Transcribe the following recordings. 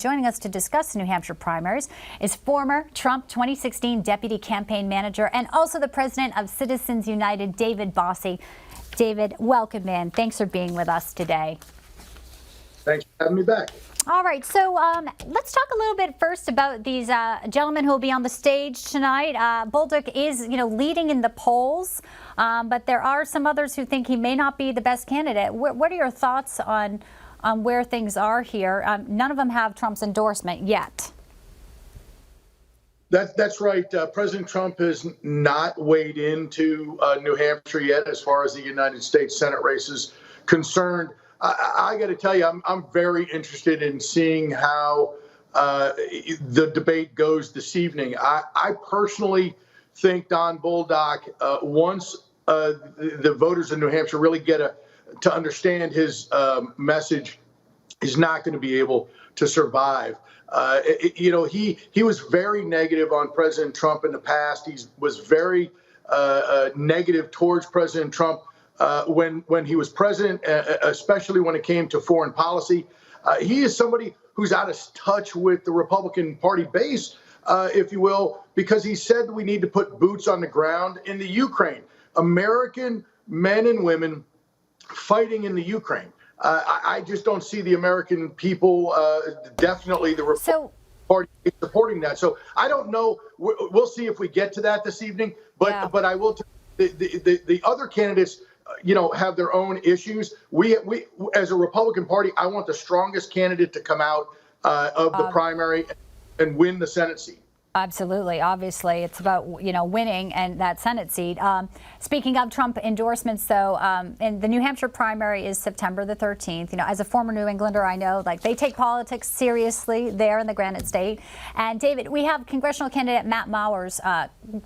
joining us to discuss the New Hampshire primaries is former Trump 2016 deputy campaign manager and also the president of Citizens United, David Bossie. David, welcome in. Thanks for being with us today. Thanks for having me back. All right, so let's talk a little bit first about these gentlemen who will be on the stage tonight. Bolduc is, leading in the polls, but there are some others who think he may not be the best candidate. What are your thoughts on where things are here? None of them have Trump's endorsement yet. That's right. President Trump has not weighed into New Hampshire yet as far as the United States Senate race is concerned. I got to tell you, I'm very interested in seeing how the debate goes this evening. I personally think Don Bolduc, once the voters in New Hampshire really get to understand his message, is not going to be able to survive. He was very negative on President Trump in the past. He was very negative towards President Trump when he was president, especially when it came to foreign policy. He is somebody who's out of touch with the Republican Party base, if you will, because he said we need to put boots on the ground in the Ukraine. American men and women fighting in the Ukraine. I just don't see the American people, definitely the Republican Party supporting that. So I don't know. We'll see if we get to that this evening. But I will tell you, the other candidates, have their own issues. We as a Republican Party, I want the strongest candidate to come out of the primary and win the Senate seat. Absolutely. Obviously, it's about, winning and that Senate seat. Speaking of Trump endorsements, though, and the New Hampshire primary is September the 13th. As a former New Englander, I know they take politics seriously there in the Granite State. And David, we have congressional candidate Matt Mowers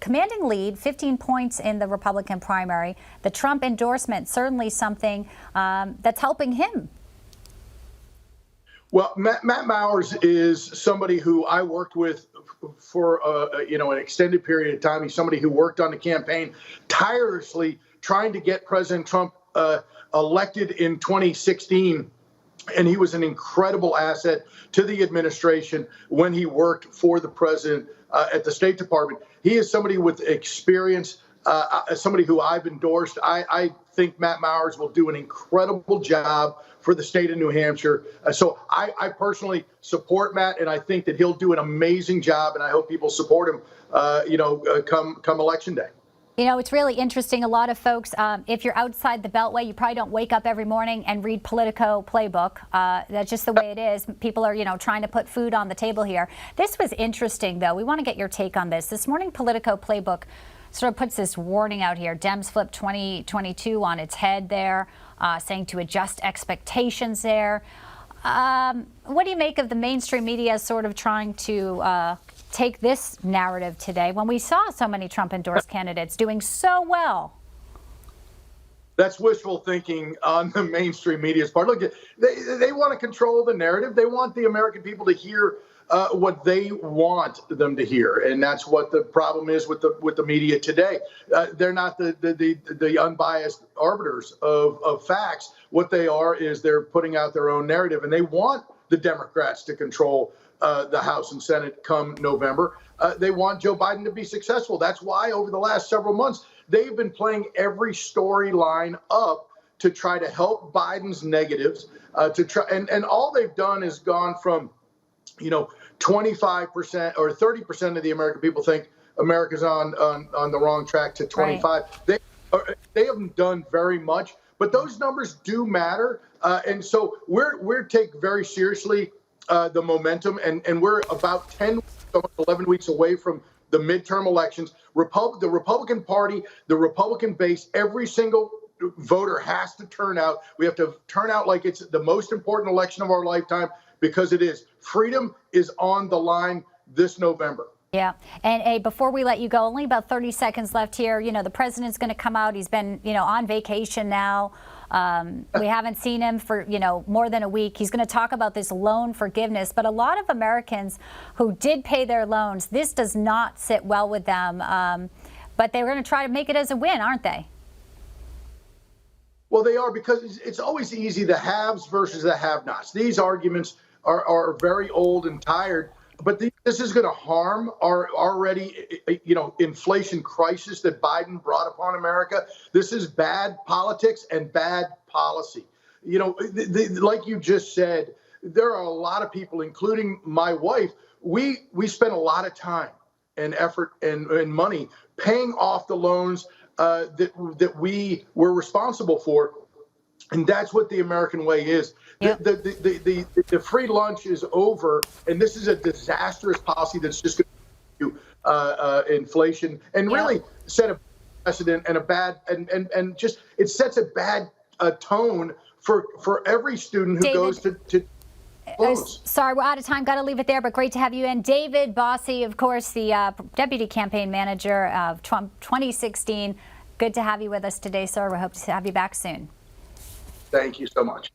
commanding lead, 15 points in the Republican primary. The Trump endorsement, certainly something that's helping him. Well, Matt Mowers is somebody who I worked with for an extended period of time. He's somebody who worked on the campaign tirelessly trying to get President Trump elected in 2016. And he was an incredible asset to the administration when he worked for the president at the State Department. He is somebody with experience, somebody who I've endorsed. I think Matt Mowers will do an incredible job for the state of New Hampshire. So I personally support Matt, and I think that he'll do an amazing job, and I hope people support him, come Election Day. It's really interesting. A lot of folks, if you're outside the Beltway, you probably don't wake up every morning and read Politico Playbook. That's just the way it is. People are, trying to put food on the table here. This was interesting, though. We want to get your take on this. This morning, Politico Playbook sort of puts this warning out here. Dems flip 2022 on its head there, saying to adjust expectations there. What do you make of the mainstream media sort of trying to take this narrative today when we saw so many Trump-endorsed candidates doing so well? That's wishful thinking on the mainstream media's part. Look, they want to control the narrative. They want the American people to hear what they want them to hear, and that's what the problem is with the media today. They're not the unbiased arbiters of facts. What they are is they're putting out their own narrative, and they want the Democrats to control the House and Senate come November. They want Joe Biden to be successful. That's why over the last several months they've been playing every storyline up to try to help Biden's negatives. And all they've done is gone from 25% or 30% of the American people think America's on the wrong track to 25. Right. They haven't done very much, but those numbers do matter. And so we're taking very seriously the momentum, and we're about 11 weeks away from the midterm elections. The Republican Party, the Republican base, every single voter has to turn out. We have to turn out like it's the most important election of our lifetime, because it is. Freedom is on the line this November. Yeah. And hey, before we let you go, only about 30 seconds left here. The president's going to come out. He's been, on vacation now. We haven't seen him for, more than a week. He's going to talk about this loan forgiveness. But a lot of Americans who did pay their loans, this does not sit well with them. But they're going to try to make it as a win, aren't they? Well, they are, because it's always easy, the haves versus the have-nots. These arguments are very old and tired. But this is going to harm our already, inflation crisis that Biden brought upon America. This is bad politics and bad policy. Like you just said, there are a lot of people, including my wife. We spent a lot of time and effort and money paying off the loans that we were responsible for. And that's what the American way is. Yep. The free lunch is over, and this is a disastrous policy that's just going to inflation and really set a precedent and a bad and just it sets a bad tone for every student who David, goes to close. Sorry, we're out of time. Got to leave it there, but great to have you in. David Bossie, of course, the deputy campaign manager of Trump 2016. Good to have you with us today, sir. We hope to have you back soon. Thank you so much.